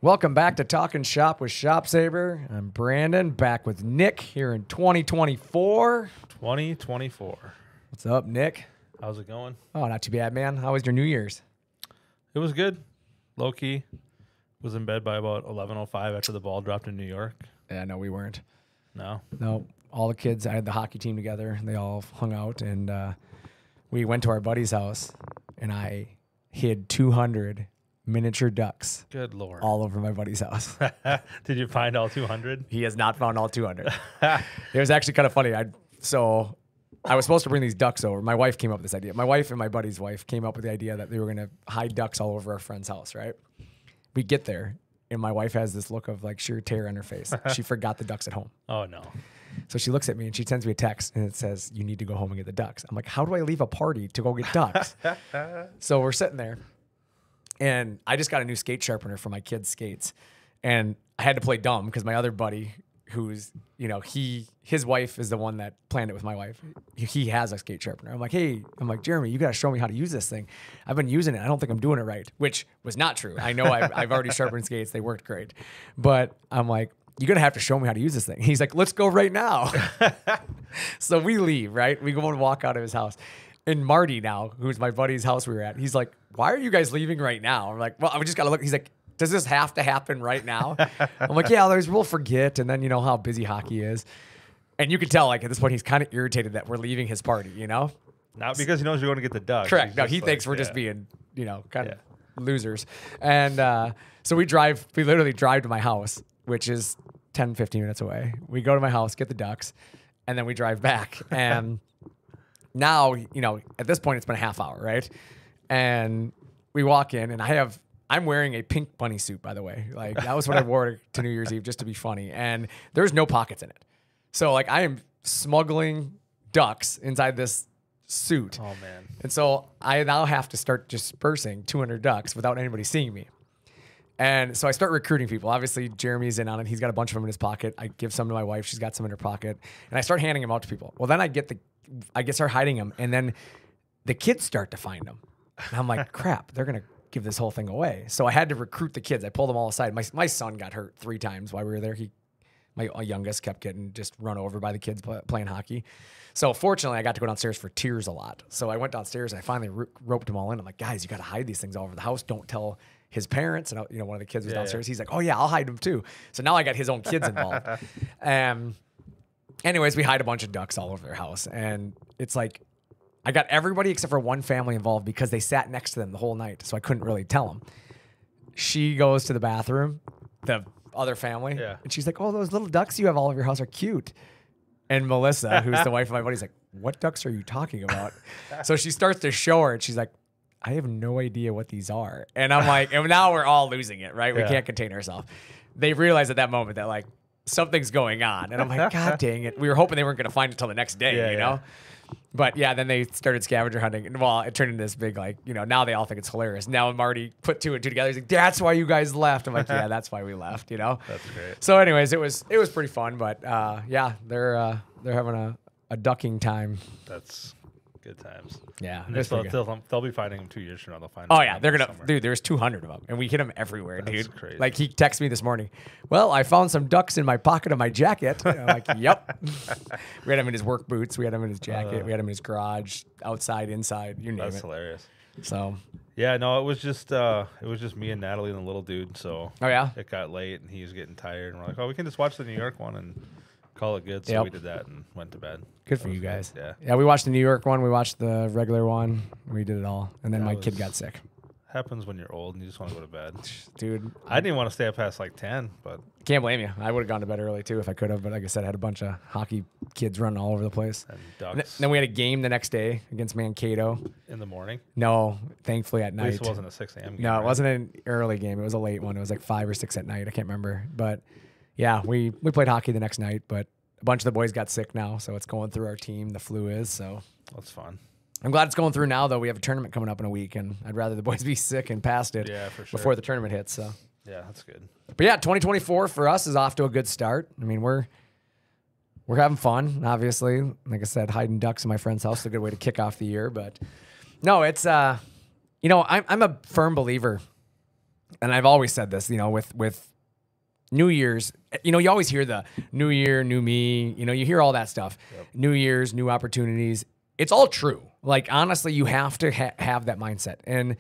Welcome back to Talkin Shop with ShopSabre. I'm Brandon, back with Nick here in 2024. 2024. What's up, Nick? How's it going? Oh, not too bad, man. How was your New Year's? It was good. Low key. Was in bed by about 11:05 after the ball dropped in New York. Yeah, no, we weren't. No. No, all the kids, I had the hockey team together. They all hung out, and we went to our buddy's house, and I hid 200 miniature ducks. Good Lord. All over my buddy's house. Did you find all 200? He has not found all 200. It was actually kind of funny. I was supposed to bring these ducks over. My wife came up with this idea. My wife and my buddy's wife came up with the idea that they were going to hide ducks all over our friend's house, right? We get there, and my wife has this look of like sheer terror on her face. She forgot the ducks at home. Oh, no. So she looks at me, and she sends me a text, and it says, "You need to go home and get the ducks." I'm like, how do I leave a party to go get ducks? So we're sitting there, and I just got a new skate sharpener for my kids' skates. And I had to play dumb because my other buddy, who's, his wife is the one that planned it with my wife. He has a skate sharpener. I'm like, Jeremy, you got to show me how to use this thing. I've been using it. I don't think I'm doing it right, which was not true. I know I've already sharpened skates. They worked great. But I'm like, you're going to have to show me how to use this thing. He's like, let's go right now. So we leave, right? We go and walk out of his house. And Marty now, who's my buddy's house we were at, he's like, why are you guys leaving right now? I'm like, well, I just got to look. He's like, does this have to happen right now? I'm like, yeah, we'll forget. And then you know how busy hockey is. And you can tell, like, at this point, he's kind of irritated that we're leaving his party, Not because he knows you're going to get the ducks. Correct. No, he thinks we're just being, kind of losers. And so we literally drive to my house, which is 10, 15 minutes away. We go to my house, get the ducks, and then we drive back. And now, at this point, it's been a half hour, right? And we walk in, and I'm wearing a pink bunny suit, by the way. Like, that was what I wore to New Year's Eve just to be funny. And there's no pockets in it. So, like, I am smuggling ducks inside this suit. Oh, man. And so I now have to start dispersing 200 ducks without anybody seeing me. And so I start recruiting people. Obviously, Jeremy's in on it. He's got a bunch of them in his pocket. I give some to my wife. She's got some in her pocket. And I start handing them out to people. Well, then I start hiding them. And then the kids start to find them. And I'm like, crap, they're going to give this whole thing away. So I had to recruit the kids. I pulled them all aside. My son got hurt 3 times while we were there. My youngest kept getting just run over by the kids playing hockey. So fortunately, I got to go downstairs for tiers a lot. So I went downstairs and I finally roped them all in. I'm like, guys, you got to hide these things all over the house. Don't tell his parents. And one of the kids was downstairs. He's like, oh yeah, I'll hide them too. So now I got his own kids involved. Anyways, we hide a bunch of ducks all over their house. And it's like, I got everybody except for one family involved because they sat next to them the whole night. So I couldn't really tell them. She goes to the bathroom, the other family. Yeah. And she's like, oh, those little ducks you have all over your house are cute. And Melissa, who's the wife of my buddy, is like, what ducks are you talking about? So she starts to show her, and she's like, I have no idea what these are. And I'm like, and now we're all losing it, right? We can't contain ourselves. They realize at that moment that, like, something's going on. And I'm like, God dang it. We were hoping they weren't going to find it until the next day, you know? But yeah, then they started scavenger hunting. And well, it turned into this big, like, now they all think it's hilarious. Now Marty put 2 and 2 together. He's like, that's why you guys left. I'm like, yeah, that's why we left, That's great. So anyways, it was pretty fun. But yeah, they're having a ducking time. That's good times. Yeah. They'll be finding them 2 years from now. They'll find them. Oh, yeah. They're going to, dude, there's 200 of them. And we hit them everywhere, That's dude. Crazy. Like, he texted me this morning. Well, I found some ducks in my pocket of my jacket. And I'm like, yep. We had him in his work boots. We had him in his jacket. We had him in his garage, outside, inside, you name it. That's hilarious. So. Yeah, no, it was just me and Natalie and the little dude. So. Oh, yeah? It got late and he was getting tired. And we're like, oh, we can just watch the New York one and call it good. So we did that and went to bed. Good for you guys. Good. Yeah. Yeah, we watched the New York one. We watched the regular one. We did it all. And then my kid got sick. Happens when you're old and you just want to go to bed. Dude. I didn't want to stay up past like 10, but. Can't blame you. I would have gone to bed early too if I could have. But like I said, I had a bunch of hockey kids running all over the place. And ducks. Then we had a game the next day against Mankato. In the morning? No, thankfully at night. At least it wasn't a 6 a.m. game. No, it wasn't an early game. It was a late one. It was like 5 or 6 at night. I can't remember. But yeah, we played hockey the next night. But a bunch of the boys got sick now, so it's going through our team. The flu is, so. That's fun. I'm glad it's going through now, though. We have a tournament coming up in a week, and I'd rather the boys be sick and past it for sure. before the tournament hits. So yeah, that's good. But yeah, 2024 for us is off to a good start. I mean, we're having fun, obviously. Like I said, hiding ducks in my friend's house is a good way to kick off the year. But no, it's I'm a firm believer and I've always said this, with New Year's, you always hear the new year, new me, you hear all that stuff. Yep. New Year's, new opportunities. It's all true. Like, honestly, you have to have that mindset. And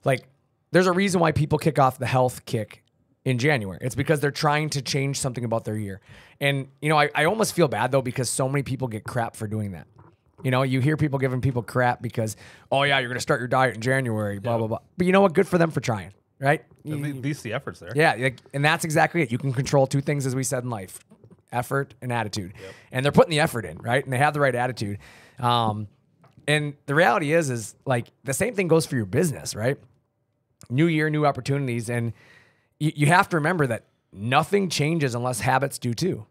like, there's a reason why people kick off the health kick in January. It's because they're trying to change something about their year. And, I almost feel bad though, because so many people get crap for doing that. You hear people giving people crap because, oh yeah, you're going to start your diet in January, blah, blah, blah. But you know what? Good for them for trying, right? At least the effort's there. Yeah. And that's exactly it. You can control two things, as we said in life: effort and attitude. Yep. And they're putting the effort in, right? And they have the right attitude. And the reality is like the same thing goes for your business, right? New year, new opportunities. And you have to remember that nothing changes unless habits do too.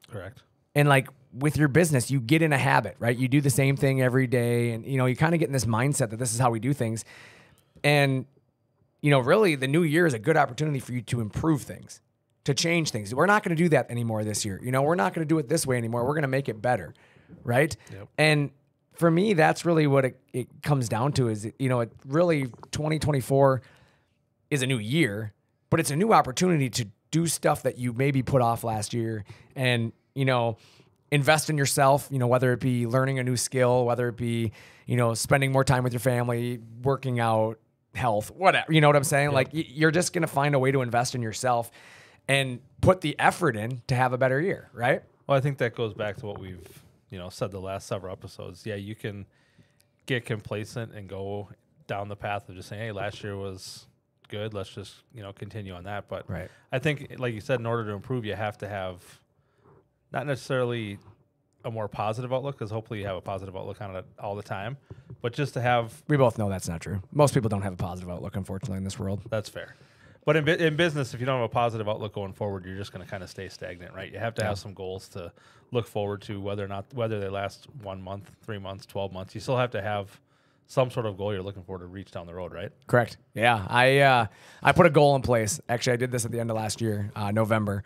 Correct. And like with your business, you get in a habit, right? You do the same thing every day. And, you kind of get in this mindset that this is how we do things. And, really the new year is a good opportunity for you to improve things, to change things. We're not going to do that anymore this year. We're not going to do it this way anymore. We're going to make it better. Right. Yep. And for me, that's really what it comes down to is, it really 2024 is a new year, but it's a new opportunity to do stuff that you maybe put off last year and, invest in yourself, whether it be learning a new skill, whether it be, spending more time with your family, working out, health, whatever, you know what I'm saying? Yep. Like you're just going to find a way to invest in yourself and put the effort in to have a better year. Right. Well, I think that goes back to what we've, said the last several episodes. Yeah. You can get complacent and go down the path of just saying, hey, last year was good. Let's just, continue on that. But right. I think, like you said, in order to improve, you have to have not necessarily a more positive outlook, because hopefully you have a positive outlook on it all the time, but just to have... We both know that's not true. Most people don't have a positive outlook, unfortunately, in this world. That's fair. But in business, if you don't have a positive outlook going forward, you're just going to kind of stay stagnant, right? You have to have some goals to look forward to, whether they last 1 month, 3 months, 12 months. You still have to have some sort of goal you're looking for to reach down the road, right? Correct. Yeah. I put a goal in place. Actually, I did this at the end of last year, November.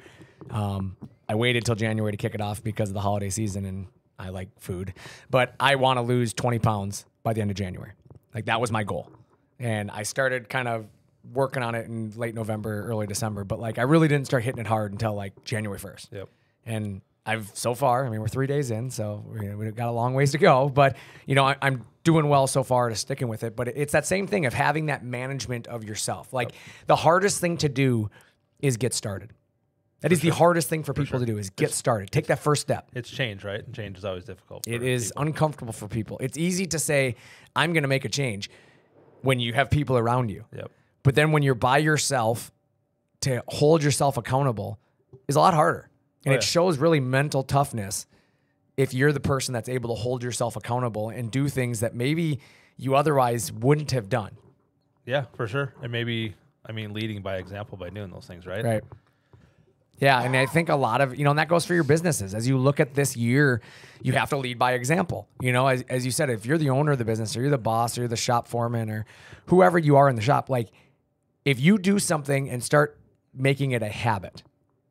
I waited till January to kick it off because of the holiday season, and I like food. But I want to lose 20 pounds by the end of January. Like, that was my goal. And I started kind of working on it in late November, early December. But, like, I really didn't start hitting it hard until, like, January 1st. Yep. And so far, we're 3 days in, so we've got a long ways to go. But, I'm doing well so far to sticking with it. But it's that same thing of having that management of yourself. Like, the hardest thing to do is get started. That is the hardest thing for people to do is get started. Take that first step. It's change, right? And change is always difficult. It is uncomfortable for people. It's easy to say, I'm going to make a change when you have people around you. Yep. But then when you're by yourself, to hold yourself accountable is a lot harder. And it shows really mental toughness if you're the person that's able to hold yourself accountable and do things that maybe you otherwise wouldn't have done. Yeah, for sure. And maybe, leading by example by doing those things, right? Right. Yeah, and I think a lot of, and that goes for your businesses. As you look at this year, you have to lead by example. As you said, if you're the owner of the business or you're the boss or you're the shop foreman or whoever you are in the shop, like if you do something and start making it a habit,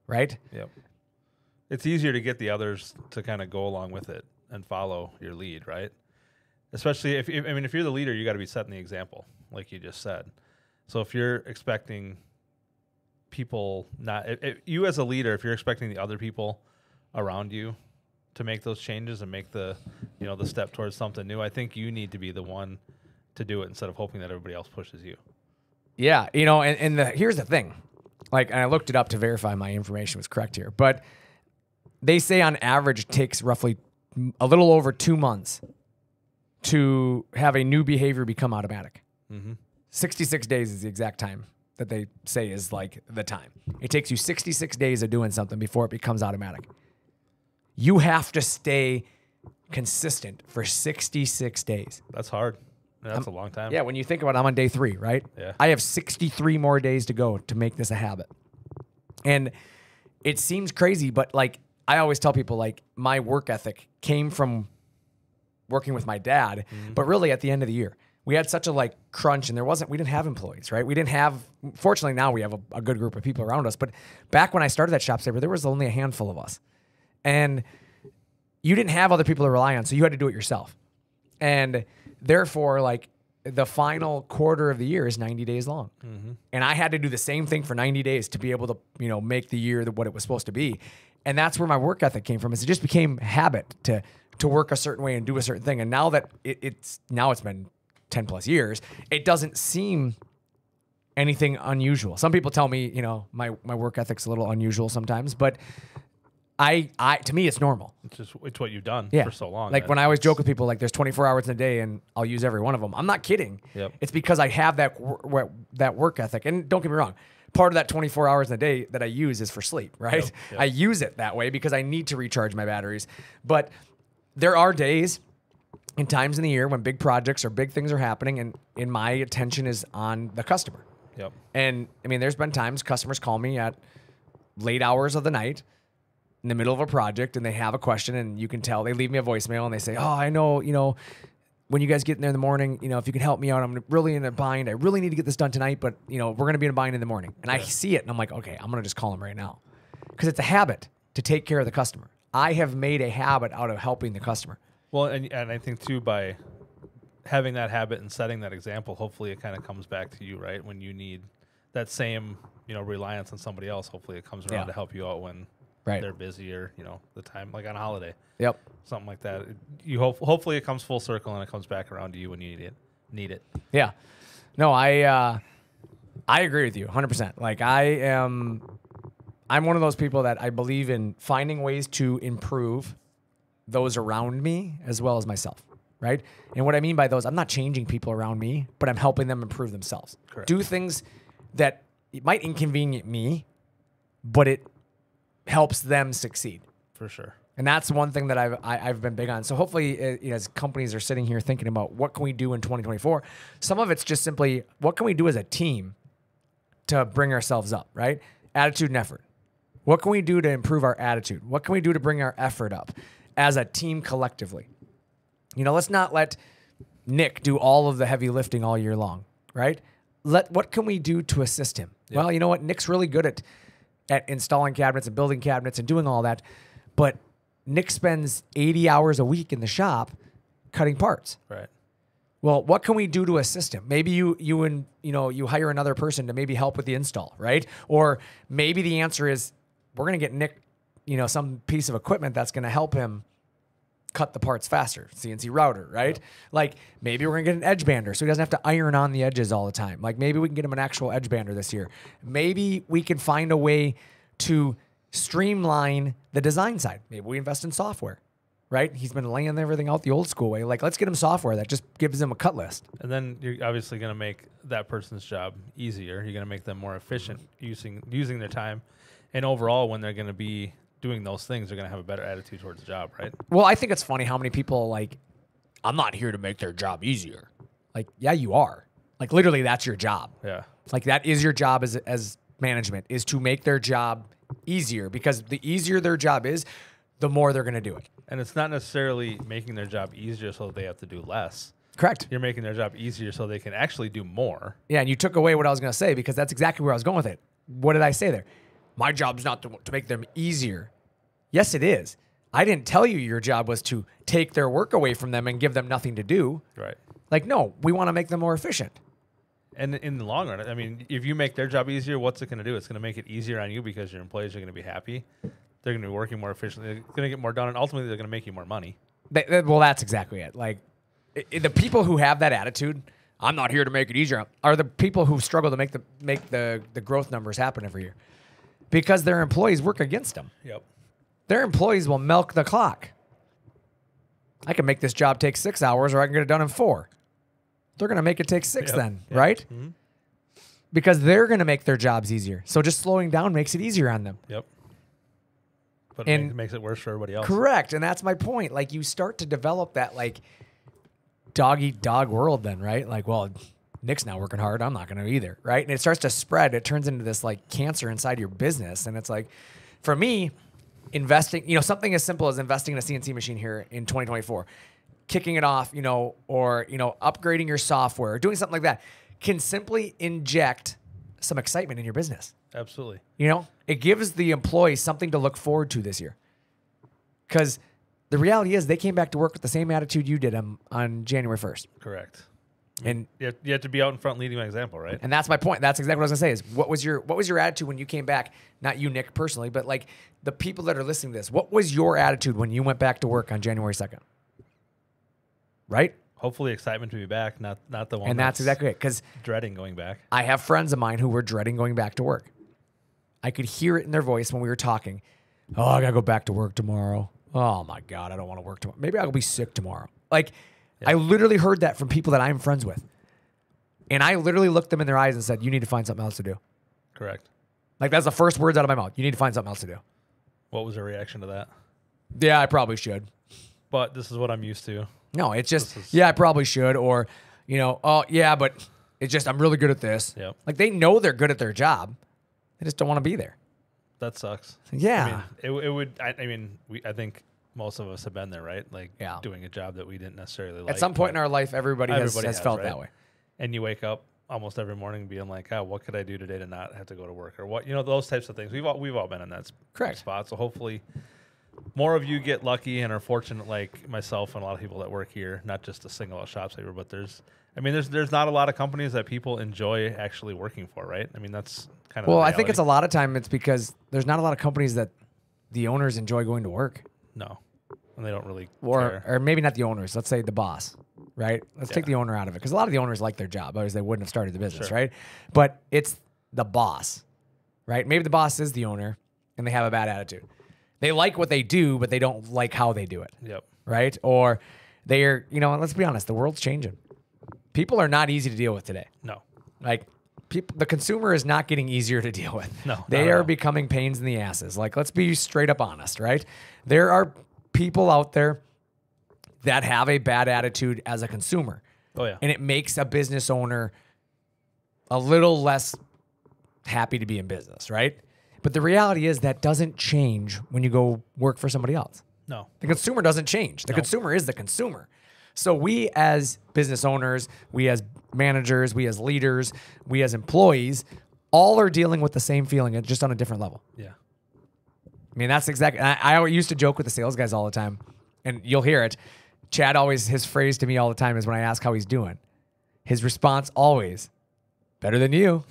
right? Yep. It's easier to get the others to kind of go along with it and follow your lead, right? Especially if you're the leader, you got to be setting the example, like you just said. So if you're expecting people you as a leader, if you're expecting the other people around you to make those changes and make the step towards something new, I think you need to be the one to do it instead of hoping that everybody else pushes you. Yeah. Here's the thing, and I looked it up to verify my information was correct here, but they say on average it takes roughly a little over 2 months to have a new behavior become automatic. Mm-hmm. 66 days is the exact time that they say is like the time. It takes you 66 days of doing something before it becomes automatic. You have to stay consistent for 66 days. That's hard. That's a long time. Yeah, when you think about it, I'm on day 3, right? Yeah. I have 63 more days to go to make this a habit. And it seems crazy, but I always tell people, my work ethic came from working with my dad, but really at the end of the year. We had such a crunch, and we didn't have employees, right? Fortunately now we have a good group of people around us, but back when I started that ShopSabre, there was only a handful of us. And you didn't have other people to rely on, so you had to do it yourself. And therefore, the final quarter of the year is 90 days long. And I had to do the same thing for 90 days to be able to, make the year what it was supposed to be. And that's where my work ethic came from. Is it just became habit to work a certain way and do a certain thing. And now that it's been 10 plus years, it doesn't seem anything unusual. Some people tell me, my work ethic's a little unusual sometimes, but to me, it's normal. It's what you've done for so long. Like when I always joke with people, like there's 24 hours in a day and I'll use every one of them. I'm not kidding. Yep. It's because I have that work ethic. And don't get me wrong, part of that 24 hours in a day that I use is for sleep, right? Yep. I use it that way because I need to recharge my batteries. But there are days and times in the year when big projects or big things are happening and my attention is on the customer. Yep. And I mean, there's been times customers call me at late hours of the night in the middle of a project and they have a question, and you can tell they leave me a voicemail and they say, oh, I know, when you guys get in there in the morning, if you can help me out, I'm really in a bind. I really need to get this done tonight, but we're going to be in a bind in the morning. And I see it and I'm like, okay, I'm going to just call them right now. Because it's a habit to take care of the customer. I have made a habit out of helping the customer. Well, and I think too, by having that habit and setting that example, hopefully it kind of comes back to you, right? When you need that same, reliance on somebody else, hopefully it comes around to help you out when they're busy or, the time, like on a holiday. Yep. Something like that. Hopefully it comes full circle and it comes back around to you when you need it. Yeah. No, I agree with you 100%. Like I'm one of those people that I believe in finding ways to improve those around me as well as myself, right? And what I mean by those, I'm not changing people around me, but I'm helping them improve themselves. Correct. Do things that might inconvenience me, but it helps them succeed. For sure. And that's one thing that I've been big on. So hopefully, as companies are sitting here thinking about what can we do in 2024, some of it's just simply what can we do as a team to bring ourselves up, right? Attitude and effort. What can we do to improve our attitude? What can we do to bring our effort up as a team collectively? Let's not let Nick do all of the heavy lifting all year long, right? What can we do to assist him? Yep. Well, you know what? Nick's really good at installing cabinets and building cabinets and doing all that, but Nick spends 80 hours a week in the shop cutting parts. Right. Well, what can we do to assist him? Maybe you hire another person to maybe help with the install, right? Or maybe the answer is we're going to get Nick, some piece of equipment that's going to help him cut the parts faster. CNC router, right? Yep. Like maybe we're going to get an edge bander so he doesn't have to iron on the edges all the time. Like maybe we can get him an actual edge bander this year. Maybe we can find a way to streamline the design side. Maybe we invest in software, right? He's been laying everything out the old school way. Like, let's get him software that just gives him a cut list. And then you're obviously going to make that person's job easier. You're going to make them more efficient using their time. And overall, when they're going to be doing those things, they're going to have a better attitude towards the job, right? Well, I think it's funny how many people I'm not here to make their job easier. Like, yeah, you are. Like, literally, that's your job. Yeah. Like, that is your job as management, is to make their job easier, because the easier their job is, the more they're going to do it. And it's not necessarily making their job easier so they have to do less. Correct. You're making their job easier so they can actually do more. Yeah, and you took away what I was going to say, because that's exactly where I was going with it. What did I say there? My job's not to make them easier. Yes, it is. I didn't tell you your job was to take their work away from them and give them nothing to do. Right. Like, no, we want to make them more efficient. And in the long run, I mean, if you make their job easier, what's it going to do? It's going to make it easier on you because your employees are going to be happy. They're going to be working more efficiently. They're going to get more done, and ultimately, they're going to make you more money. Well, that's exactly it. Like, the people who have that attitude, I'm not here to make it easier, are the people who struggle to make the growth numbers happen every year, because their employees work against them. Yep. Their employees will milk the clock. I can make this job take 6 hours, or I can get it done in 4. They're going to make it take 6 then, right? Mm-hmm. Because they're going to make their jobs easier. So just slowing down makes it easier on them. Yep. But it makes it worse for everybody else. Correct. And that's my point. Like, you start to develop that, like, dog-eat-dog world then, right? Like, well, Nick's not working hard. I'm not going to either, right? And it starts to spread. It turns into this, like, cancer inside your business. And it's like, for me, investing, something as simple as investing in a CNC machine here in 2024, kicking it off, or, upgrading your software, or doing something like that, can simply inject some excitement in your business. Absolutely. It gives the employees something to look forward to this year. Because the reality is they came back to work with the same attitude you did on January 1st. Correct. And You have to be out in front leading by example, right? And that's my point. That's exactly what I was gonna say. Is what was your attitude when you came back? Not you, Nick, personally, but like the people that are listening to this. What was your attitude when you went back to work on January 2nd? Right. Hopefully, excitement to be back, not the one. And that's exactly it. Because dreading going back. I have friends of mine who were dreading going back to work. I could hear it in their voice when we were talking. Oh, I gotta go back to work tomorrow. Oh my God, I don't want to work tomorrow. Maybe I'll be sick tomorrow. Like, I literally heard that from people that I'm friends with. And I literally looked them in their eyes and said, you need to find something else to do. Correct. Like, that's the first words out of my mouth. You need to find something else to do. What was their reaction to that? Yeah, I probably should. But this is what I'm used to. No, it's just, yeah, I probably should. Or, oh, yeah, but it's just, I'm really good at this. Yep. Like, they know they're good at their job. They just don't want to be there. That sucks. Yeah. I mean, I think most of us have been there, right? Like, doing a job that we didn't necessarily like. At some point in our life, everybody has felt that way. And you wake up almost every morning being like, oh, what could I do today to not have to go to work? Or what, those types of things. We've all been in that spot. So hopefully more of you get lucky and are fortunate, like myself and a lot of people that work here, not just to single out ShopSabre, but there's not a lot of companies that people enjoy actually working for, right? I mean, that's kind of Well, I think it's a lot of time it's because there's not a lot of companies that the owners enjoy going to work. No. And they don't really care. Or maybe not the owners. Let's say the boss, right? Let's take the owner out of it. Because a lot of the owners like their job. Otherwise, they wouldn't have started the business, right? But it's the boss, right? Maybe the boss is the owner and they have a bad attitude. They like what they do, but they don't like how they do it. Yep. Right? Or they're, let's be honest, the world's changing. People are not easy to deal with today. No. Like, the consumer is not getting easier to deal with. No. They are becoming pains in the asses. Like, let's be straight up honest, right? There are people out there that have a bad attitude as a consumer. Oh, yeah. And it makes a business owner a little less happy to be in business, right? But the reality is that doesn't change when you go work for somebody else. No. The consumer doesn't change. The consumer is the consumer. So we as business owners, we as managers, we as leaders, we as employees, all are dealing with the same feeling, just on a different level. Yeah. I mean, that's exactly. I used to joke with the sales guys all the time, and you'll hear it. Chad always, his phrase to me all the time is when I ask how he's doing, his response always, better than you.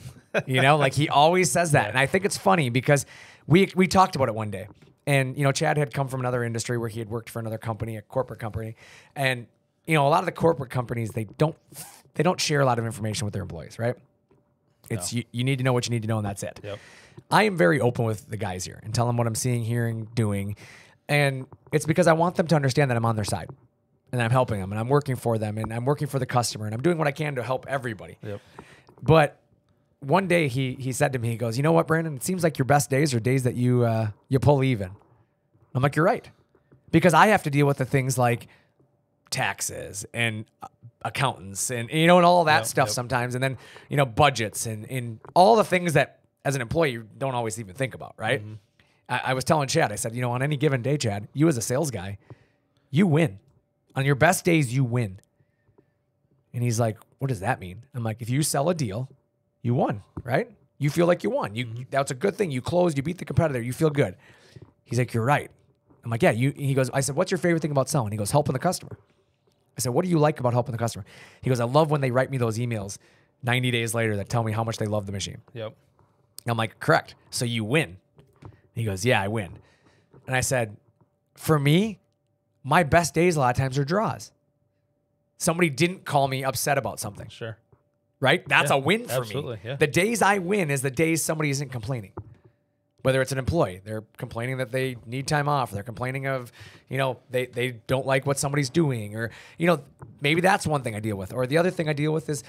Like he always says that. And I think it's funny because we talked about it one day. And, Chad had come from another industry where he had worked for another company, a corporate company. And, a lot of the corporate companies, they don't share a lot of information with their employees, right? It's you need to know what you need to know, and that's it. Yep. I am very open with the guys here and tell them what I'm seeing, hearing, doing. And it's because I want them to understand that I'm on their side and I'm helping them and I'm working for them and I'm working for the customer and I'm doing what I can to help everybody. Yep. But one day he said to me, he goes, you know what, Brandon, it seems like your best days are days that you pull even. I'm like, you're right. Because I have to deal with the things like taxes and accountants and, and all that stuff sometimes. And then, budgets and all the things that as an employee, you don't always even think about, right? Mm-hmm. I was telling Chad, I said, on any given day, Chad, you as a sales guy, you win. On your best days, you win. And he's like, what does that mean? I'm like, if you sell a deal, you won, right? You feel like you won. That's a good thing. You closed, you beat the competitor, you feel good. He's like, you're right. I'm like, yeah. He goes, I said, what's your favorite thing about selling? He goes, helping the customer. I said, what do you like about helping the customer? He goes, I love when they write me those emails 90 days later that tell me how much they love the machine. Yep. I'm like, correct. So you win. He goes, yeah, I win. And I said, for me, my best days a lot of times are draws. Somebody didn't call me upset about something. Sure. Right? That's a win for absolutely, me. Yeah. The days I win is the days somebody isn't complaining. Whether it's an employee, they're complaining that they need time off. They're complaining of, they don't like what somebody's doing. Or, maybe that's one thing I deal with. Or the other thing I deal with is,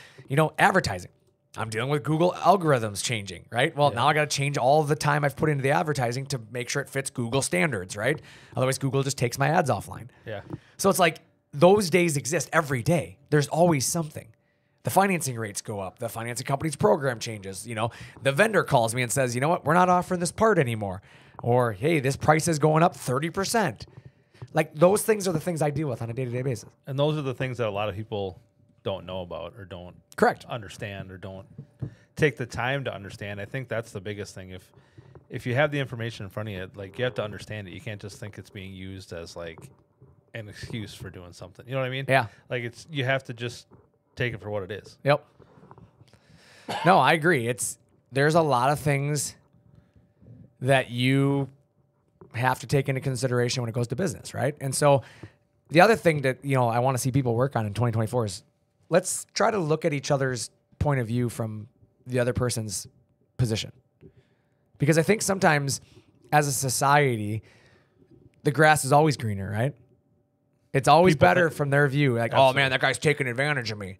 advertising. I'm dealing with Google algorithms changing, right? Well, now I got to change all the time I've put into the advertising to make sure it fits Google standards, right? Otherwise, Google just takes my ads offline. Yeah. So it's like those days exist every day. There's always something. The financing rates go up. The financing company's program changes. The vendor calls me and says, you know what? We're not offering this part anymore. Or, hey, this price is going up 30%. Like those things are the things I deal with on a day-to-day basis. And those are the things that a lot of people don't know about or don't understand or don't take the time to understand. I think that's the biggest thing. If you have the information in front of you, like you have to understand it. You can't just think it's being used as like an excuse for doing something. You know what I mean? Yeah. Like you have to just take it for what it is. Yep. No, I agree. There's a lot of things that you have to take into consideration when it goes to business, right? And so the other thing that, I want to see people work on in 2024 is let's try to look at each other's point of view from the other person's position. Because I think sometimes as a society, the grass is always greener, right? It's always better from their view. Like, absolutely. Oh man, that guy's taking advantage of me.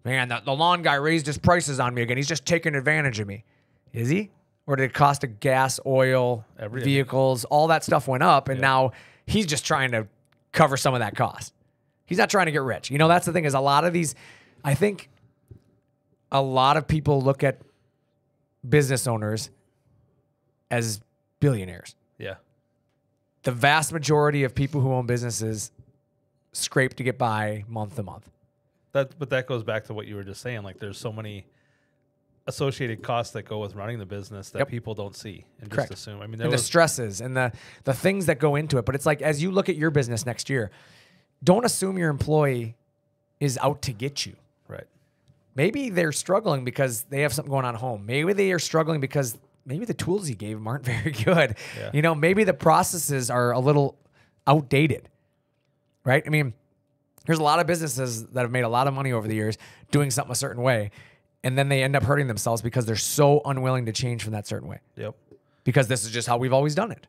Man, the lawn guy raised his prices on me again. He's just taking advantage of me. Is he? Or did it cost of gas, oil, vehicles, all that stuff went up, and now he's just trying to cover some of that cost. He's not trying to get rich. That's the thing is I think a lot of people look at business owners as billionaires. Yeah. The vast majority of people who own businesses scrape to get by month to month. But that goes back to what you were just saying. Like, there's so many associated costs that go with running the business that people don't see and just assume. I mean, the stresses and the things that go into it. But it's like, as you look at your business next year, don't assume your employee is out to get you. Right. Maybe they're struggling because they have something going on at home. Maybe they are struggling because maybe the tools you gave them aren't very good. Yeah. Maybe the processes are a little outdated. Right? I mean, there's a lot of businesses that have made a lot of money over the years doing something a certain way, and then they end up hurting themselves because they're so unwilling to change from that certain way. Yep. Because this is just how we've always done it.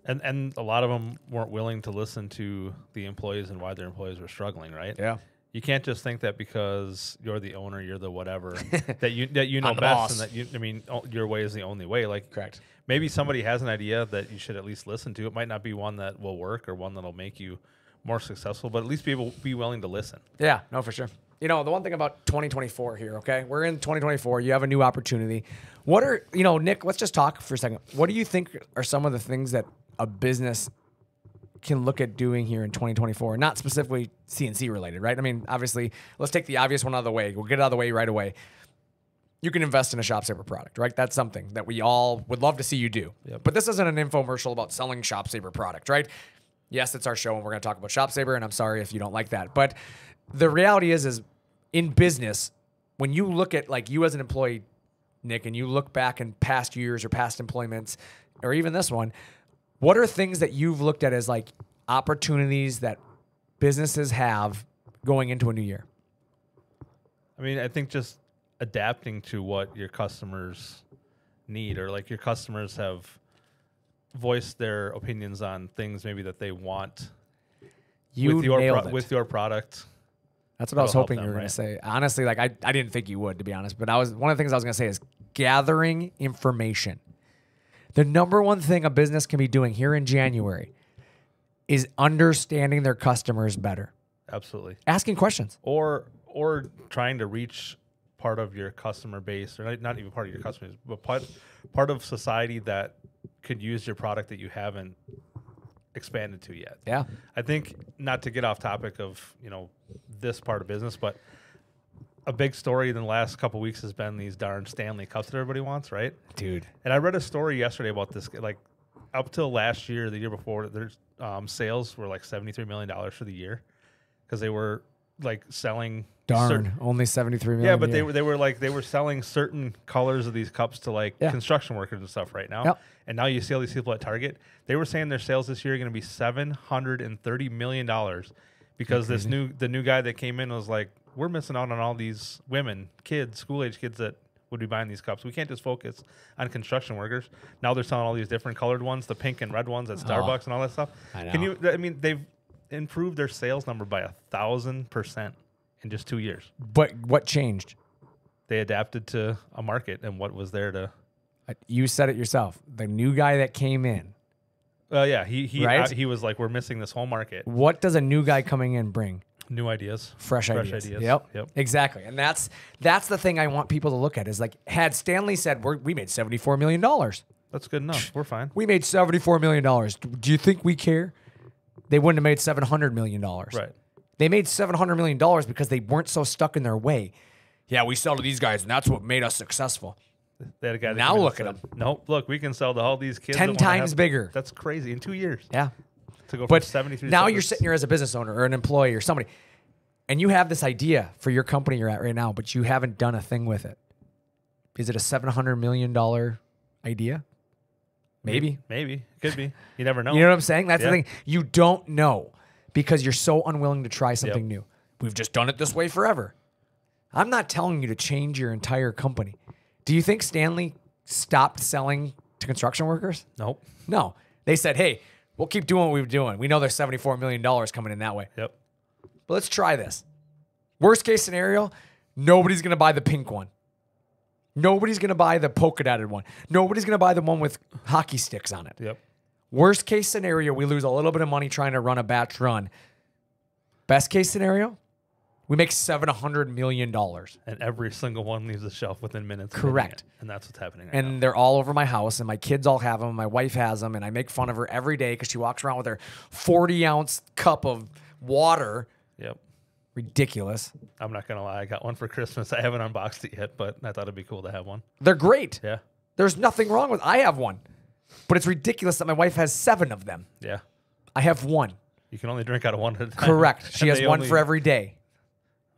And a lot of them weren't willing to listen to the employees and why their employees were struggling, right? Yeah. You can't just think that because you're the owner, you're the whatever, that you know best, boss. and that your way is the only way. Like, correct. Maybe somebody has an idea that you should at least listen to. It might not be one that will work or one that'll make you more successful, but at least be willing to listen. Yeah, no, for sure. The one thing about 2024 here, okay? We're in 2024. You have a new opportunity. What are, Nick, let's just talk for a second. What do you think are some of the things that a business can look at doing here in 2024? Not specifically CNC related, right? I mean, obviously, let's take the obvious one out of the way. We'll get it out of the way right away. You can invest in a ShopSabre product, right? That's something that we all would love to see you do. Yep. But this isn't an infomercial about selling ShopSabre product, right? Yes, it's our show, and we're going to talk about ShopSabre, and I'm sorry if you don't like that. But the reality is in business, when you look at, like, you as an employee, Nick, and you look back in past years or past employments, or even this one, what are things that you've looked at as, like, opportunities that businesses have going into a new year? I mean, I think just adapting to what your customers need, or like your customers have voiced their opinions on things maybe that they want with your product. That's what I was hoping you were going to say. Honestly, like I didn't think you would, to be honest. But one of the things I was going to say is gathering information. The number one thing a business can be doing here in January is understanding their customers better. Absolutely. Asking questions. Or trying to reach part of your customer base, or not even part of your customers, but part of society that could use your product that you haven't expanded to yet. Yeah. I think, not to get off topic of, this part of business, but a big story in the last couple of weeks has been these darn Stanley Cups that everybody wants, right? Dude. And I read a story yesterday about this, like up till last year, the year before, their sales were like $73 million for the year because they were like selling. Only 73 million. Yeah, but they were selling certain colors of these cups to construction workers and stuff right now. Yep. And now you see all these people at Target. They were saying their sales this year are going to be $730 million because the new guy that came in was like, we're missing out on all these women, kids, school age kids that would be buying these cups. We can't just focus on construction workers. Now they're selling all these different colored ones, the pink and red ones at Starbucks and all that stuff. I know. They've improved their sales number by 1,000% in just 2 years. But what changed? They adapted to a market and what was there to. You said it yourself. The new guy that came in. Yeah, he was like, we're missing this whole market. What does a new guy coming in bring? New ideas, fresh ideas. Yep, exactly. And that's the thing I want people to look at is like, had Stanley said we made $74 million. That's good enough. We're fine. We made $74 million. Do you think we care? They wouldn't have made $700 million. Right. They made $700 million because they weren't so stuck in their way. Yeah, we sell to these guys, and that's what made us successful. They had a guy now look at them. Nope, look, we can sell to all these kids 10 times bigger. That's crazy in 2 years. Yeah. To go from 73 now you're sitting here as a business owner or an employee or somebody. and you have this idea for your company you're at right now, but you haven't done a thing with it. Is it a $700 million idea? Maybe. Maybe. Could be. You never know. You know what I'm saying? That's the thing. You don't know because you're so unwilling to try something new. We've just done it this way forever. I'm not telling you to change your entire company. Do you think Stanley stopped selling to construction workers? Nope. No. They said, hey, we'll keep doing what we've been doing. We know there's $74 million coming in that way. Yep. But let's try this. Worst case scenario, nobody's going to buy the pink one. Nobody's going to buy the polka dotted one. Nobody's going to buy the one with hockey sticks on it. Yep. Worst case scenario, we lose a little bit of money trying to run a batch run. Best case scenario, we make $700 million. And every single one leaves the shelf within minutes. Correct. And that's what's happening right and now. They're all over my house, and my kids all have them. My wife has them, and I make fun of her every day because she walks around with her 40-ounce cup of water. Yep. Ridiculous. I'm not going to lie. I got one for Christmas. I haven't unboxed it yet, but I thought it'd be cool to have one. They're great. Yeah. There's nothing wrong with I have one. But it's ridiculous that my wife has 7 of them. Yeah. I have 1. You can only drink out of one at a time. Correct. She And has one for every day.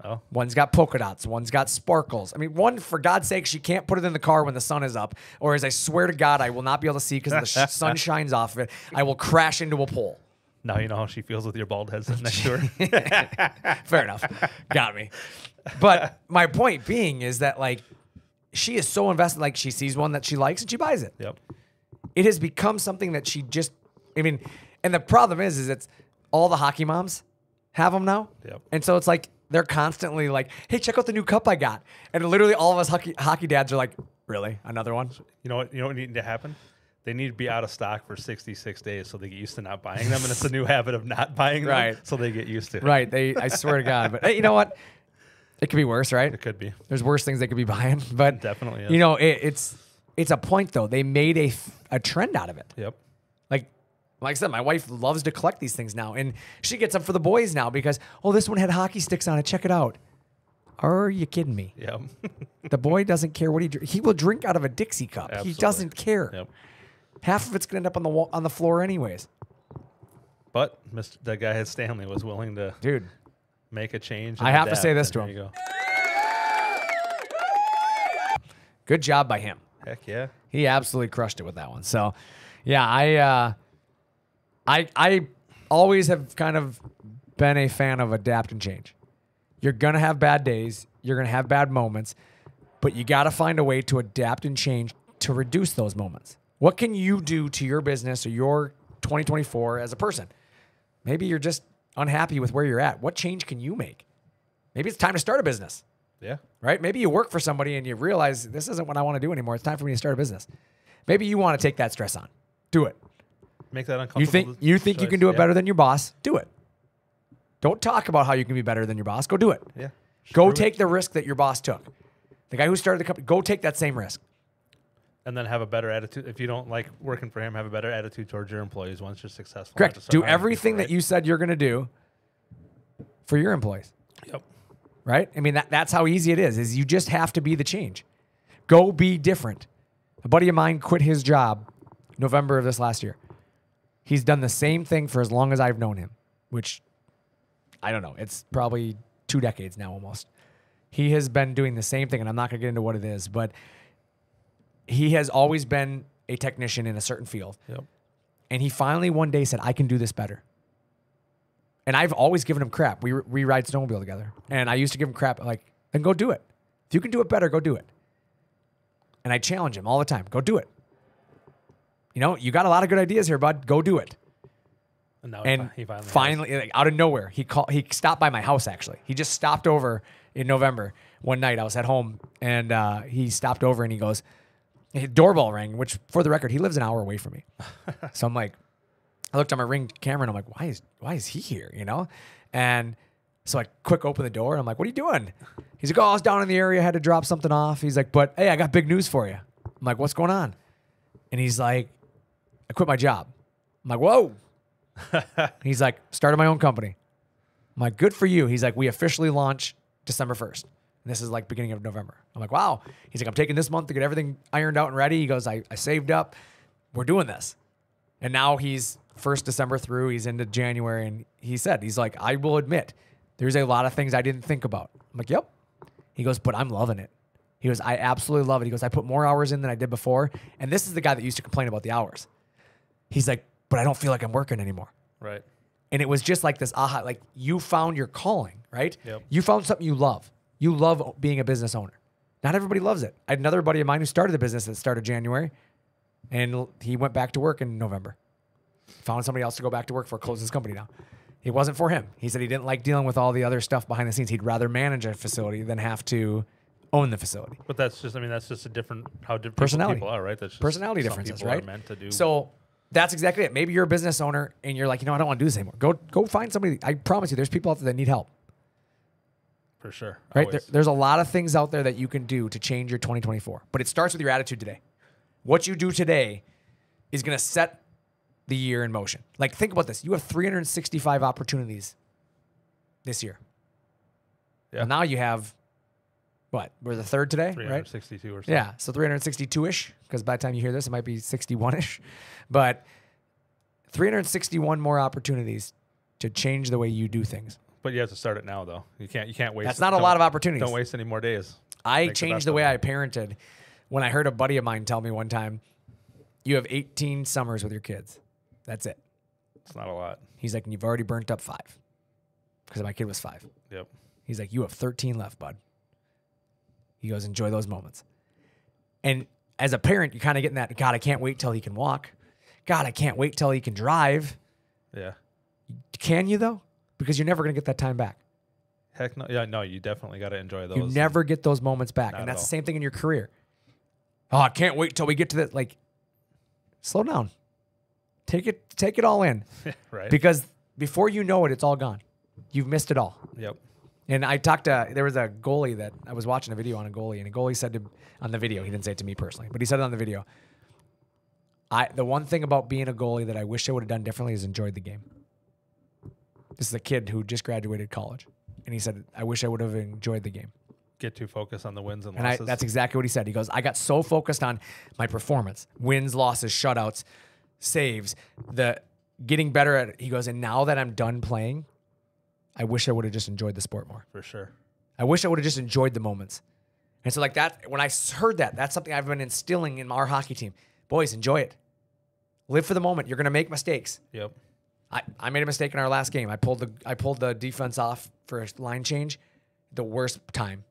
Oh. One's got polka dots. One's got sparkles. I mean, one, for God's sake, she can't put it in the car when the sun is up. Or as I swear to God, I will not be able to see because the sun shines off of it. I will crash into a pole. Now you know how she feels with your bald head sitting next to her. Fair enough. Got me. But my point being is that, like, she is so invested. Like, she sees one that she likes and she buys it. Yep. It has become something that she just, I mean, and the problem is it's all the hockey moms have them now. Yep. And so it's like, they're constantly like, hey, check out the new cup I got. And literally all of us hockey dads are like, really? Another one? You know what needs to happen? They need to be out of stock for 66 days so they get used to not buying them. And it's a new habit of not buying them. Right. So they get used to it. Right. I swear to God. But hey, you know what? It could be worse, right? It could be. There's worse things they could be buying. But Definitely is. you know, it's a point though. They made a trend out of it. Yep. Like I said, my wife loves to collect these things now. And she gets them for the boys now because, oh, this one had hockey sticks on it. Check it out. Are you kidding me? Yep. The boy doesn't care what he will drink out of a Dixie cup. Absolutely. He doesn't care. Yep. Half of it's going to end up on the floor anyways. But that guy at Stanley was willing to Dude, make a change. I have to say this to There him. you go. Good job by him. Heck yeah. He absolutely crushed it with that one. So, yeah, I always have kind of been a fan of adapt and change. You're going to have bad days. You're going to have bad moments. But you got to find a way to adapt and change to reduce those moments. What can you do to your business or your 2024 as a person? Maybe you're just unhappy with where you're at. What change can you make? Maybe it's time to start a business. Yeah. Right? Maybe you work for somebody and you realize this isn't what I want to do anymore. It's time for me to start a business. Maybe you want to take that stress on. Do it. Make that uncomfortable. You think you can do it better than your boss? Do it. Don't talk about how you can be better than your boss. Go do it. Yeah. Go take the risk that your boss took. The guy who started the company, go take that same risk. And then have a better attitude. If you don't like working for him, have a better attitude towards your employees once you're successful. Correct. Do everything that you said you're going to do for your employees. Yep. Right? I mean, that's how easy it is you just have to be the change. Go be different. A buddy of mine quit his job November of this last year. He's done the same thing for as long as I've known him, which, I don't know, it's probably 2 decades now almost. He has been doing the same thing, and I'm not going to get into what it is, but he has always been a technician in a certain field. Yep. And he finally one day said, I can do this better. And I've always given him crap. We ride snowmobile together. And I used to give him crap, like, then go do it. If you can do it better, go do it. And I challenge him all the time. Go do it. You know, you got a lot of good ideas here, bud. Go do it. And now And he finally like, out of nowhere, he stopped by my house, actually. He just stopped over in November one night. I was at home, and he stopped over, and he goes, his doorbell rang, which, for the record, he lives an hour away from me. So I'm like, I looked at my Ring camera, and I'm like, why is he here, you know? And so I quick open the door, and I'm like, what are you doing? He's like, oh, I was down in the area, had to drop something off. He's like, but, hey, I got big news for you. I'm like, what's going on? And he's like, I quit my job. I'm like, whoa. He's like, started my own company. I'm like, good for you. He's like, we officially launch December 1st. And this is like beginning of November. I'm like, wow. He's like, I'm taking this month to get everything ironed out and ready. He goes, I saved up. We're doing this. And now he's 1st December through. He's into January. And he said, he's like, I will admit, There's a lot of things I didn't think about. I'm like, yep. He goes, but I'm loving it. He goes, I absolutely love it. He goes, I put more hours in than I did before. And this is the guy that used to complain about the hours. He's like, but I don't feel like I'm working anymore. Right. And it was just like this aha, like you found your calling, right? Yep. You found something you love. You love being a business owner. Not everybody loves it. I had another buddy of mine who started the business that started January, and he went back to work in November. Found somebody else to go back to work for, closed his company now. It wasn't for him. He said he didn't like dealing with all the other stuff behind the scenes. He'd rather manage a facility than have to own the facility. But that's just a different, how different Personality. people are, right? That's just Personality some differences, people right? Are meant to do. So that's exactly it. Maybe you're a business owner and you're like, I don't want to do this anymore. Go find somebody. I promise you, there's people out there that need help. For sure. Right? There's a lot of things out there that you can do to change your 2024. But it starts with your attitude today. What you do today is going to set the year in motion. Like, think about this. You have 365 opportunities this year. Yeah. Well, now you have, what? We're the third today, right? 362 or so. Yeah, so 362-ish, because by the time you hear this, it might be 61-ish. But 361 more opportunities to change the way you do things. But you have to start it now, though. You can't waste. That's not a lot of opportunities. Don't waste any more days. I Make changed best the of way it. I parented when I heard a buddy of mine tell me one time, you have 18 summers with your kids. That's it. It's not a lot. He's like, and you've already burnt up 5 because my kid was 5. Yep. He's like, you have 13 left, bud. He goes, enjoy those moments. And as a parent, you're kind of getting that, God, I can't wait till he can walk. God, I can't wait till he can drive. Yeah. Can you, though? Because you're never going to get that time back. Heck no. Yeah, no, you definitely got to enjoy those. You never get those moments back. Not And at that's all. the same thing in your career. Oh, I can't wait till we get to that. Like, slow down. Take it all in. Right. Because before you know it, it's all gone. You've missed it all. Yep. And I there was a goalie that I was watching a video on a goalie, and a goalie said on the video, he didn't say it to me personally, but he said it on the video, the one thing about being a goalie that I wish I would have done differently is enjoyed the game. This is a kid who just graduated college. And he said, I wish I would have enjoyed the game. Get too focused on the wins and And losses. that's exactly what he said. He goes, I got so focused on my performance, wins, losses, shutouts, saves, the getting better at it. He goes, and now that I'm done playing, I wish I would have just enjoyed the sport more. For sure. I wish I would have just enjoyed the moments. And so like that, when I heard that, that's something I've been instilling in our hockey team. Boys, enjoy it. Live for the moment. You're going to make mistakes. Yep. I made a mistake in our last game. I pulled the defense off for a line change, the worst time.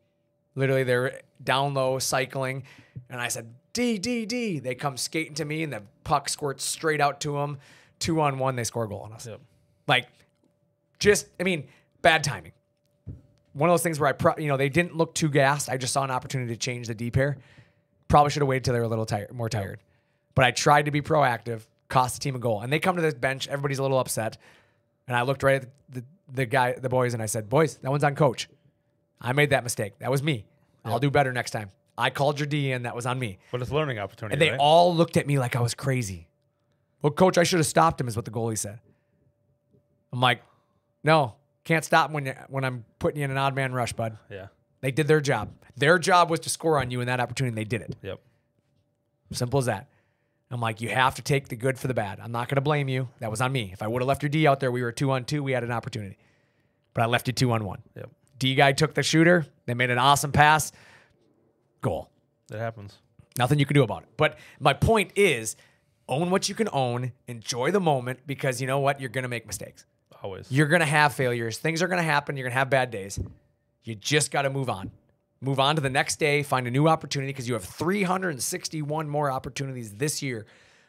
Literally, they're down low, cycling, and I said, D, D, D. They come skating to me, and the puck squirts straight out to them. 2-on-1, they score a goal on us. Yep. Like, bad timing. One of those things where they didn't look too gassed. I just saw an opportunity to change the D pair. Probably should have waited till they were a little more tired. But I tried to be proactive, cost the team a goal. And they come to the bench, everybody's a little upset. And I looked right at the boys, and I said, boys, that one's on coach. I made that mistake. That was me. I'll do better next time. I called your D in. That was on me. But it's a learning opportunity, And they right? all looked at me like I was crazy. Well, coach, I should have stopped him, is what the goalie said. I'm like, no, can't stop when I'm putting you in an odd man rush, bud. Yeah. They did their job. Their job was to score on you in that opportunity, and they did it. Yep. Simple as that. I'm like, you have to take the good for the bad. I'm not going to blame you. That was on me. If I would have left your D out there, we were 2-on-2, we had an opportunity. But I left you 2-on-1. Yep. D guy took the shooter. They made an awesome pass. Goal. It happens. Nothing you can do about it. But my point is, own what you can own. Enjoy the moment, because you know what? You're going to make mistakes. Always. You're going to have failures. Things are going to happen. You're going to have bad days. You just got to move on. Move on to the next day. Find a new opportunity, because you have 361 more opportunities this year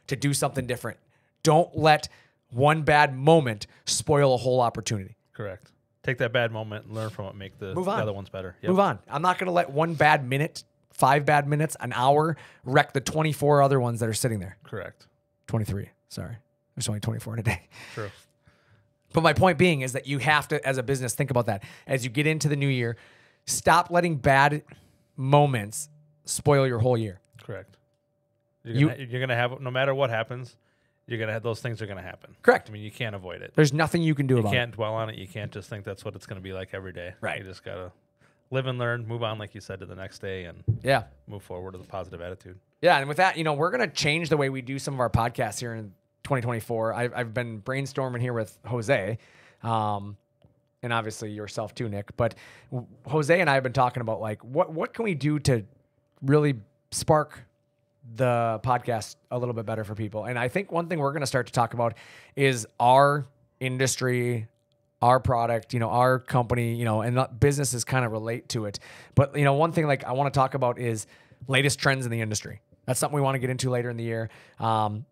to do something different. Don't let one bad moment spoil a whole opportunity. Correct. Take that bad moment and learn from it. Make the Move on. other ones better. Yep. Move on. I'm not going to let one bad minute, 5 bad minutes, an hour wreck the 24 other ones that are sitting there. Correct. 23. Sorry. There's only 24 in a day. True. But my point being is that you have to, as a business, think about that. As you get into the new year, stop letting bad moments spoil your whole year. Correct. You're gonna have, no matter what happens, you're gonna have, those things are gonna happen. Correct. I mean, you can't avoid it. There's nothing you can do You about can't dwell on it. You can't just think that's what it's gonna be like every day. Right. You just gotta live and learn, move on, like you said, to the next day, and it. Yeah. move forward with a positive attitude. Yeah. And with that, we're going to change the way we do some of our podcasts here in 2024. I've been brainstorming here with Jose. and obviously yourself too, Nick, but Jose and I have been talking about like, what can we do to really spark the podcast a little bit better for people? And I think one thing we're going to start to talk about is our industry, our product, our company, and businesses kind of relate to it. But, one thing like I want to talk about is latest trends in the industry. That's something we want to get into later in the year.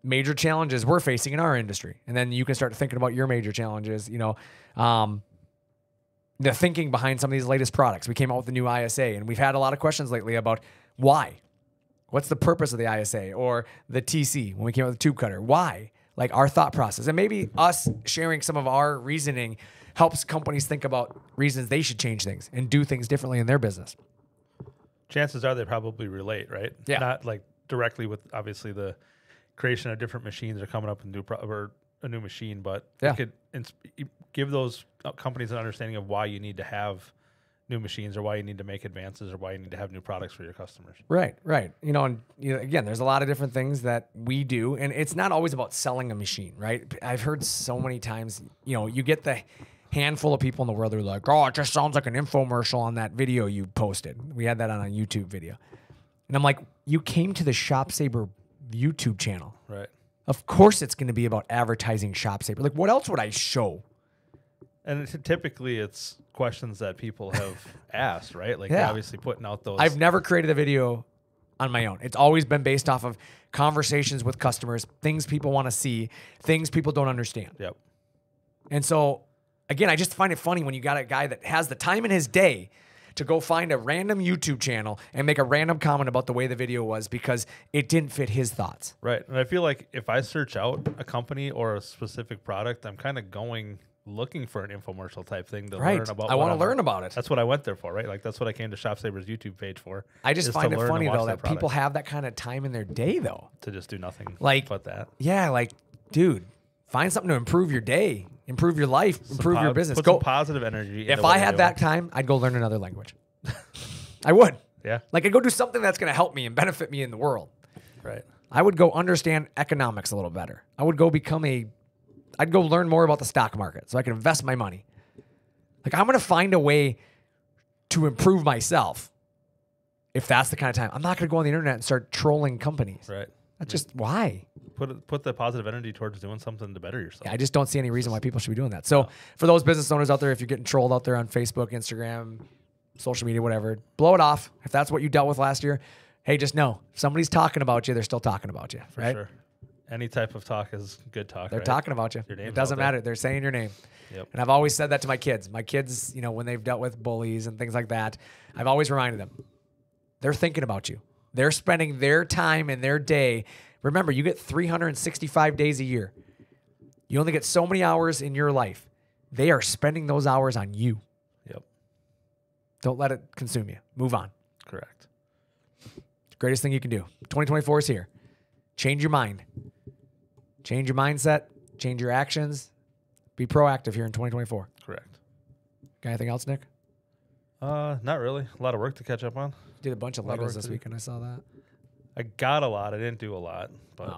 Major challenges we're facing in our industry. And then you can start thinking about your major challenges, the thinking behind some of these latest products. We came out with the new ISA, and we've had a lot of questions lately about why. What's the purpose of the ISA or the TC when we came out with the tube cutter? Why? Like our thought process. And maybe us sharing some of our reasoning helps companies think about reasons they should change things and do things differently in their business. Chances are they probably relate, right? Yeah. Not like directly with obviously the creation of different machines or coming up with a new machine, but it could give those companies an understanding of why you need to have new machines or why you need to make advances or why you need to have new products for your customers. Right. Again, there's a lot of different things that we do, and it's not always about selling a machine, right? I've heard so many times, you get the handful of people in the world who are like, oh, it just sounds like an infomercial on that video you posted. We had that on a YouTube video. And I'm like, you came to the ShopSabre YouTube channel. Right. Of course it's going to be about advertising ShopSabre. Like, what else would I show? And typically it's questions that people have asked, right? Like they're obviously putting out those. I've never created a video on my own. It's always been based off of conversations with customers, things people want to see, things people don't understand. Yep. And so, again, I just find it funny when you got a guy that has the time in his day to go find a random YouTube channel and make a random comment about the way the video was because it didn't fit his thoughts. Right. And I feel like if I search out a company or a specific product, I'm kind of looking for an infomercial type thing to learn about. I want to learn about it. That's what I went there for, right? Like that's what I came to ShopSabre's YouTube page for. I just find it funny though that people have that kind of time in their day though to just do nothing but that. Yeah, like dude, find something to improve your day, improve your life, improve your business. Put some positive energy. If I had that time, I'd go learn another language. I would. Yeah. Like I'd go do something that's going to help me and benefit me in the world. Right. I would go understand economics a little better. I would go I'd go learn more about the stock market so I can invest my money. Like I'm going to find a way to improve myself if that's the kind of time. I'm not going to go on the internet and start trolling companies. Right. That's just why. Put the positive energy towards doing something to better yourself. Yeah, I just don't see any reason why people should be doing that. So for those business owners out there, if you're getting trolled out there on Facebook, Instagram, social media, whatever, blow it off. If that's what you dealt with last year, hey, just know if somebody's talking about you, they're still talking about you. For right? sure. Any type of talk is good talk. They're talking about you. It doesn't matter. They're saying your name. Yep. And I've always said that to my kids. My kids, when they've dealt with bullies and things like that, I've always reminded them, they're thinking about you. They're spending their time and their day. Remember, you get 365 days a year. You only get so many hours in your life. They are spending those hours on you. Yep. Don't let it consume you. Move on. Correct. Greatest thing you can do. 2024 is here. Change your mind. Change your mindset. Change your actions. Be proactive here in 2024. Correct. Got anything else, Nick? Not really. A lot of work to catch up on. Did a bunch of Legos this weekend. I saw that. I got a lot. I didn't do a lot. But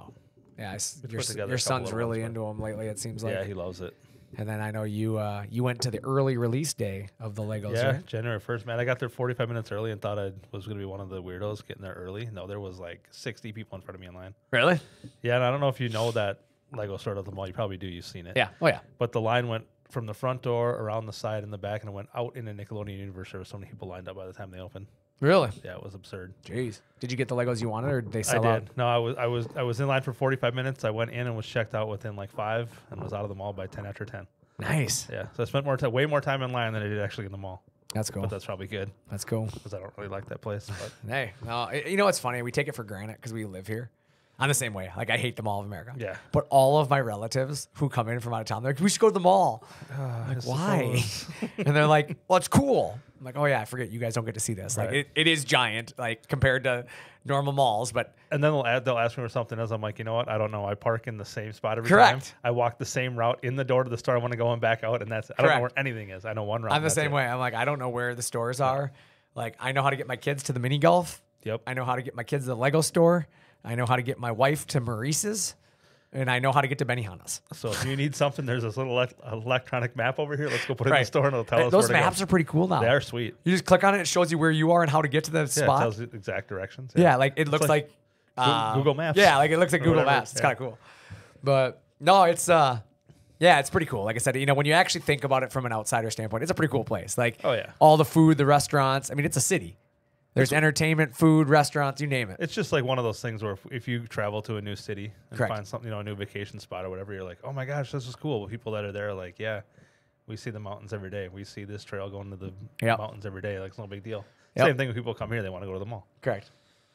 yeah, your son's really into them lately, it seems like. Yeah, he loves it. And then I know you went to the early release day of the Legos, yeah, right? January 1st. Man, I got there 45 minutes early and thought I was going to be one of the weirdos getting there early. No, there was like 60 people in front of me in line. Really? Yeah, and I don't know if you know that Lego store at the mall. You probably do. You've seen it. Yeah. Oh, yeah. But the line went from the front door, around the side, and the back, and it went out into Nickelodeon Universe. There were so many people lined up by the time they opened. Really? Yeah, it was absurd. Jeez. Did you get the Legos you wanted, or did they sell out? I did. No, I was in line for 45 minutes. I went in and was checked out within like 5 and was out of the mall by 10 after 10. Nice. Yeah. So I spent way more time in line than I did actually in the mall. That's cool. But that's probably good. That's cool. Because I don't really like that place. But hey, no, you know what's funny? We take it for granted because we live here. I'm the same way. Like, I hate the Mall of America. Yeah. But all of my relatives who come in from out of town, they're like, we should go to the mall. I'm like, why? And they're like, well, it's cool. I'm like, oh, yeah, I forget. You guys don't get to see this. Right. Like, it is giant, like, compared to normal malls. But and then they'll ask me for something else. I'm like, you know what? I don't know. I park in the same spot every Correct. time. I walk the same route in the door to the store. I want to go and back out, and I don't know where anything is. I know one route. I'm the same way. I'm like, I don't know where the stores are. Like, I know how to get my kids to the mini golf. Yep. I know how to get my kids to the Lego store. I know how to get my wife to Maurice's. and I know how to get to Benihana's. So if you need something, there's this little electronic map over here. Let's go put it in the store and it'll tell us Those where to maps go. are pretty cool now. They are sweet. You just click on it, it shows you where you are and how to get to the Yeah, spot. it tells you exact directions. Yeah, like it looks like Google Maps. Yeah, like it looks like Or Google whatever. Maps. It's kind of cool. But no, it's yeah, it's pretty cool. Like I said, you know, when you actually think about it from an outsider standpoint, it's a pretty cool place. Like Oh, yeah. all the food, the restaurants. I mean, it's a city. There's entertainment, food, restaurants, you name it. It's just like one of those things where if you travel to a new city and Correct. find something, you know, a new vacation spot or whatever, you're like, oh my gosh, this is cool. But people that are there are like, yeah, we see the mountains every day. We see this trail going to the Yep. mountains every day. Like, it's no big deal. Yep. Same thing when people come here, they want to go to the mall. Correct.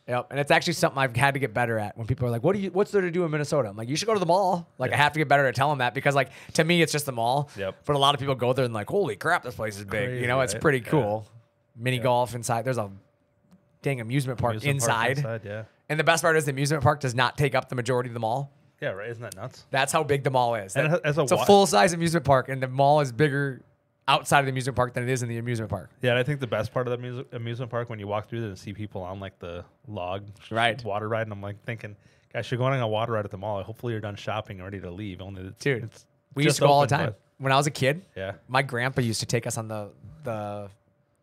Yep. And it's actually something I've had to get better at. When people are like, what's there to do in Minnesota? I'm like, you should go to the mall. Like, I have to get better at telling them that because, like, to me, it's just the mall. Yep. But a lot of people go there and like, holy crap, this place is big. Crazy, you know, it's right? pretty Yeah. cool. Mini golf inside. There's a dang amusement park inside. Yeah. And the best part is the amusement park does not take up the majority of the mall. Yeah, right. Isn't that nuts? That's how big the mall is. And as a It's a full-size amusement park, and the mall is bigger outside of the amusement park than it is in the amusement park. Yeah, and I think the best part of the amusement park when you walk through there and see people on like the log Right. water ride, and I'm like thinking, guys, you're going on a water ride at the mall. Hopefully you're done shopping and ready to leave. Only Dude, we used to go all the time. When I was a kid, Yeah. my grandpa used to take us on the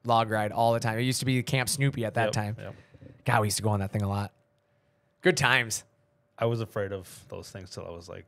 log ride all the time. It used to be Camp Snoopy at that time. Yep. God, we used to go on that thing a lot. Good times. I was afraid of those things till I was like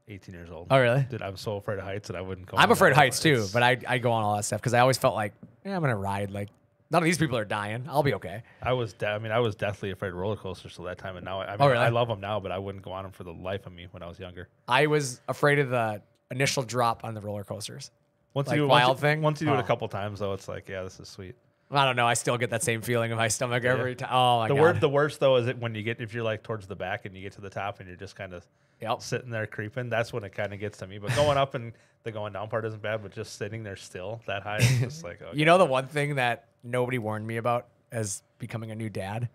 18 years old. Oh, really? Dude, I'm so afraid of heights that I wouldn't go. I'm on afraid of that. heights too, It's- but I go on all that stuff because I always felt like, yeah, I'm going to ride. Like, none of these people are dying. I'll be okay. I was deathly afraid of roller coasters till that time, and now I mean, Oh, really? I love them now, but I wouldn't go on them for the life of me when I was younger. I was afraid of the initial drop on the roller coasters. Once Like you do wild thing? once you do it a Oh. couple times, though, it's like, yeah, this is sweet. I don't know. I still get that same feeling in my stomach every time. Oh, my God. The worst though is it when if you're like towards the back and you get to the top and you're just kind of Yep. sitting there creeping. That's when it kind of gets to me. But going up and the going down part isn't bad, but just sitting there still that high is just like, okay. You know, the one thing that nobody warned me about as becoming a new dad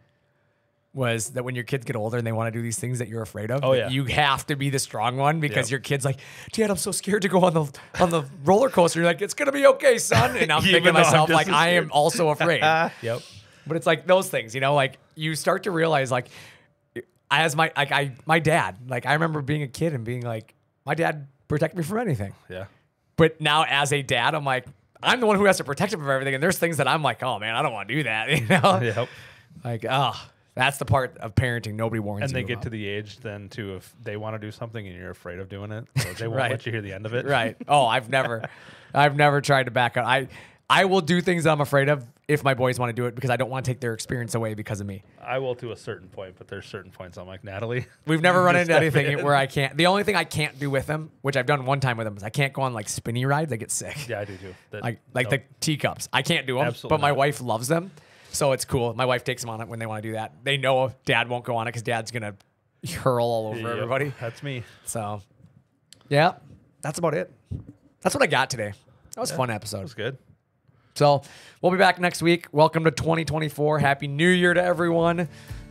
was that when your kids get older and they want to do these things that you're afraid of, Oh, that yeah. you have to be the strong one because Yep. your kid's like, Dad, I'm so scared to go on the roller coaster. You're like, it's gonna be okay, son. And I'm Even thinking to though I'm myself, just like, as I am scared. also afraid. Yep. But it's like those things, you know, like you start to realize, like, as my dad, like I remember being a kid and being like, my dad protected me from anything. Yeah. But now as a dad, I'm like, I'm the one who has to protect him from everything. And there's things that I'm like, oh man, I don't want to do that. You know? Yep. Like, that's the part of parenting nobody warns And you they get about. to the age then too, if they want to do something and you're afraid of doing it, so they won't Right. let you hear the end of it. Right. Oh, I've never tried to back up. I will do things that I'm afraid of if my boys want to do it because I don't want to take their experience away because of me. I will to a certain point, but there's certain points I'm like, Natalie. We've never run Just into step anything in. where I can't. The only thing I can't do with them, which I've done one time with them, is I can't go on like spinny rides. I get sick. Yeah, I do too. Like Nope. the teacups. I can't do them, Absolutely but my not. wife loves them. So it's cool. My wife takes them on it when they want to do that. They know Dad won't go on it because Dad's going to hurl all over Yep, everybody. That's me. So, yeah, that's about it. That's what I got today. That was a fun That episode. was good. So we'll be back next week. Welcome to 2024. Happy New Year to everyone.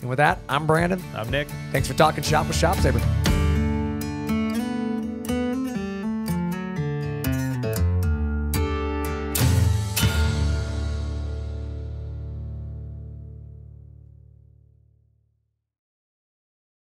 And with that, I'm Brandon. I'm Nick. Thanks for talking shop with ShopSabre.